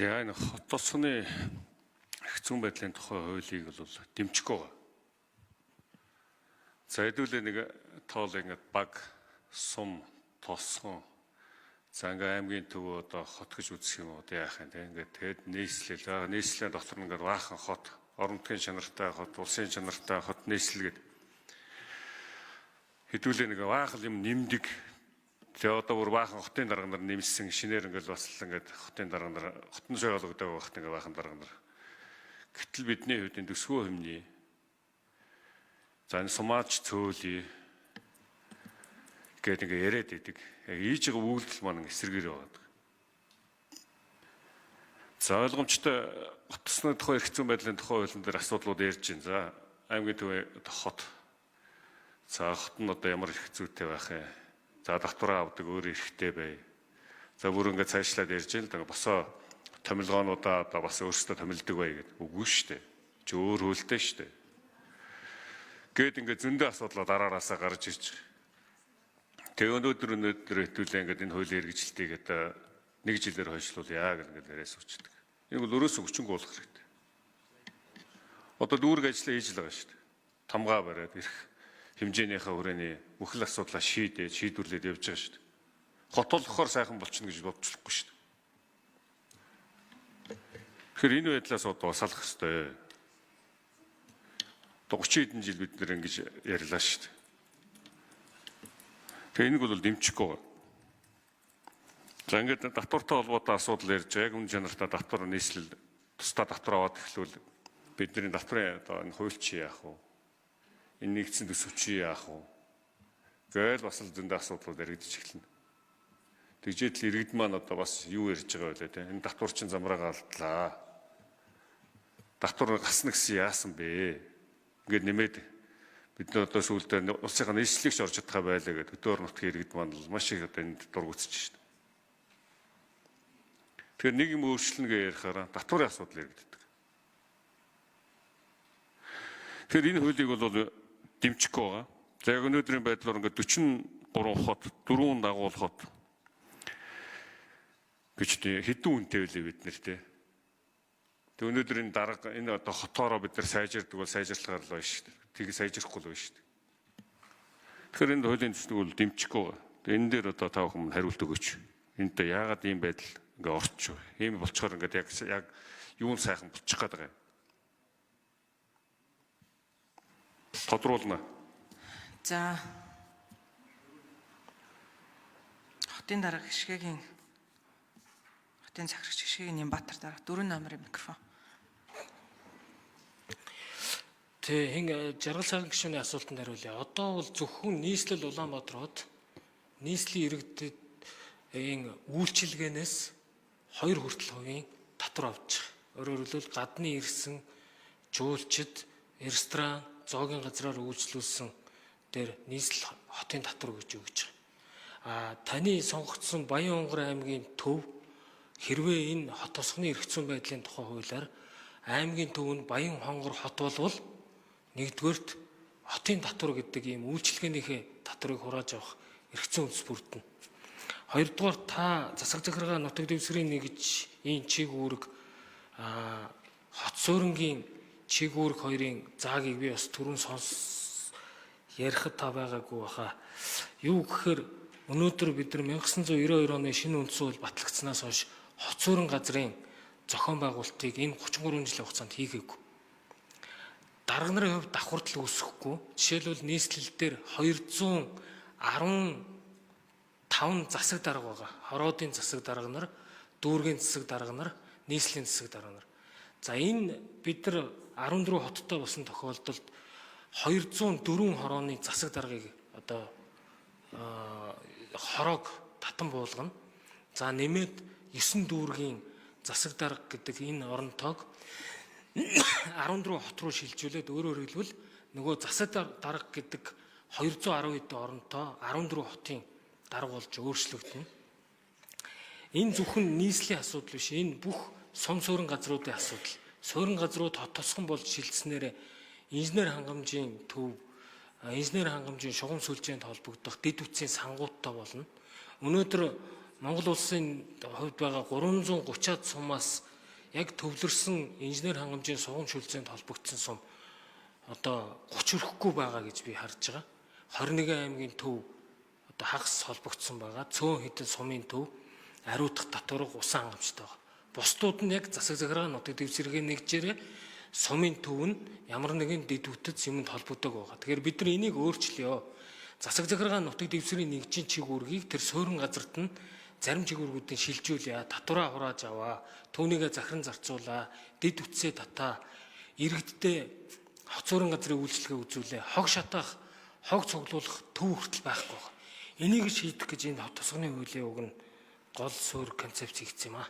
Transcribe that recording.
Тэгээ энэ хот тосгоны хэцүү байдлын тухай хуулийг бол дэмжихгүй байгаа. За хэдүүлээ нэг тоол ингээд баг, сум, тосгон. За ингээд аймгийн төв одоо хот гэж үзэх юм уу яах юм те ингээд тэгэд нийслэл дотор нь ингээд баахан хот, орон нутгийн чанартай хот, улсын чанартай хот нийслэл гэдэг. Хэдүүлээ нэг баахан юм нэмдэг. Тэгээ одоо бүр баахан хотын дарга нар нэмсэн шинээр ингээд бас л ингээд хотын дарга нар хотын соёлогддог байхад ингээд баахан дарга нар. Гэтэл бидний хувьд төсвөө хэмнээ. За энэ сумаач цөөлий гэдэг ингээд яриад идэг. Ийж байгаа үйлдэл маань эсэргээр байгаа. За ойлгомжтой хот тосны тухай хэцүү байдлын тухай хуулийн дээр асуудлууд ярьж байна. За аймгийн төв хот. За хот нь одоо ямар хэцүүтэй байх юм. За татвараа авдаг өөр эрхтэй бай. За бүр ингээд цаашлаад ярьж байна л да. Босоо томилгоонуудаа одоо бас өөрсдөө томилдог бай гэдэг. Үгүй шүү дээ. Чи өөр хөлтэй шүү дээ. Гээд ингээд зөндөө асуудлаа дараараасаа гарч ирж байгаа. Тэгээ өнөөдөр хэвтүүлээ ингээд энэ хуулийн хэрэгжилтийг одоо нэг жилээр хойшлуулъя гэх ингээд яриа сууцдаг. Энэ бол өрөөсөө хүчингүй болох хэрэгтэй. Одоо дүүрэг ажиллаа хийж л байгаа шүү дээ. Тамгаа бариад ирэх хэмжээнийхээ хүрээний бүхэл асуудлаа шийдвэрлээд явж байгаа шүү дээ. Хот болохоор сайхан болчихно гэж бодчихгүй шүү дээ. Тэгэхээр энэ байдлаас одоо салах хэрэгтэй. 30 хэдэн жил бид нэр ингэж ярьлаа шүү дээ. Тэгээ энийг бол дэмжихгүй байна. За ингээд татвартай холбоотой асуудал ярьж байгаа. Яг үн чанартай татвар нийслэл тусдаа татвар аваад эхлүүл бидний татварын одоо энэ хуульч яах вэ? Энэ нэгдсэн төсөв чи яах вэ? Гээл бас л зөндөө асуудлууд яригдчих эхэлнэ. Тэгжээд л иргэд маань одоо бас юу ярьж байгаа вэ те? Энэ татвар чин замраа галдлаа. Татвар гасна гэсэн яасан бэ? Ингээд нэмээд бид нар одоо сүүлдээ улсынхаа нийслэлийг ч орж чадхаа байлаа гэдэг өдөр нутгийн иргэд маань л маш их одоо энд дургуцж шээ. Тэгэхээр нэг юм өөрчлөнө гэж ярихаараа татварын асуудал яригддаг. Тэгэхээр энэ хуулийг бол дэмжихгүй байгаа. За яг өнөөдрийн байдлаар ингээд 43 хот, 4 дагуул хот гэж хэдэн үнэтэй вэ бид нэр те. Тэг өнөөдрийн дарга энэ одоо хотоороо бид нар сайжирдаг бол сайжруулахаар л байна шүү дээ. Тийг сайжрахгүй л байна шүү дээ. Тэгэхээр энэ хуулийн төслийг бол дэмжихгүй байгаа. Тэг энэ дээр одоо та бүхэн хариулт өгөөч. Энэтэй яагаад ийм байдал ингээ орчих вэ? Ийм болчоор ингээд яг юун сайхан болчих гээд байгаа юм. Тодруулна. За хотын дарга гишгээгийн хотын захирагч гишгээгийн Нямбатар дарга 4 номерын микрофон. Тэг жаргал цагаан гишүүний асуултанд хариулъя. Одоо бол зөвхөн нийслэл Улаанбаатар хот нийслэлийн иргэдэд үйлчилгээнээс 2 хүртэл хувийн татвар авч байгаа. Өөрөөр хэлбэл гадны ирсэн жуулчид, ресторан, зоогийн газраар үйлчлүүлсэн дээр нийслэл хотын татвар гэж өгч байгаа. Таны сонгогдсон Баян-Онгор аймгийн төв хэрвээ энэ хот тосгоны эрх зүйн байдлын тухай хуулиар аймгийн төв нь Баян-Хонгор хот болвол нэгдүгээрт хотын татвар гэдэг ийм үйлчилгээнийхээ татварыг хурааж авах эрх зүйн үндэс бүрдэнэ. Хоёрдугаар та засаг захиргаа нутаг дэвсгэрийн нэгж ийм чиг үүрэг хот суурингийн чиг үүрэг хоёрын заагийг би бас түрүүн ярихад та байгаагүй баха. Юу гэхээр өнөөдөр бид нар 1992 оны шинэ үндсэн хууль батлагдсанаас хойш хот суурин газрын зохион байгуулалтыг энэ 33 жилийн хугацаанд хийгээгүй. Дарга нарын хувьд давхардл үүсэхгүй. Жишээлбэл нийслэл дээр 215 засаг дарга байгаа. Хороодын засаг дарга нар, дүүргийн засаг дарга нар, нийслэлийн засаг дарга нар. За энэ бид нар 14 хоттой болсон тохиолдолд 204 хорооны засаг даргаыг одоо хороог татан буулгана. За нэмээд 9 дүүргийн засаг дарга гэдэг энэ оронтойг 14 хот руу шилжүүлээд өөрөөр хэлбэл нөгөө засаг дарга гэдэг 210 хэдэн оронтой 14 хотын дарга болж өөрчлөгдөнө. Энэ зөвхөн нийслэлийн асуудал биш. Энэ бүх сум суурин газруудын асуудал. Суурин газрууд хот тосгон болж шилжснээр инженер хангамжийн төв, инженер хангамжийн шугам сүлжээнд холбогдох дэд үтсийн сангуудтай болно. Өнөөдөр Монгол улсын хувьд байгаа 330-аад сумаас яг төвлөрсөн инженер хангамжийн сугамж хөлзөөнд холбогдсон сум одоо 30 хүрэхгүй байгаа гэж би харж байгаа. 21 аймгийн төв одоо хагас холбогдсон байгаа. Цөөн хэдэн сумын төв ариутгах татварга усан хангамжтай байгаа. Бусдууд нь яг засаг захиргааны нутаг дэвсгэргээ нэгжээрээ сумын төв нь ямар нэгэн дэд үтэц юмд холбогддог байгаа. Тэгэхээр бид нар энийг өөрчлөё. Засаг захиргааны нутаг дэвсгэрийн нэгжийн чигүүргийг тэр суурин газарт нь зарим чигүүргүүдийн шилжүүлээ, татвараа хурааж аваа, түүнийгээ захиран зарцуулаа, дэд үтсээ татаа, иргэддээ хоцорон газрын үйлчлэгээ үзүүлээ, хог шатаах, хог цуглуулах төв хүртэл байхгүй байна. Энийг шийдэх гэж энэ хот тосгоны хуулийн уг нь гол суурь концепц хийгдсэн юм аа.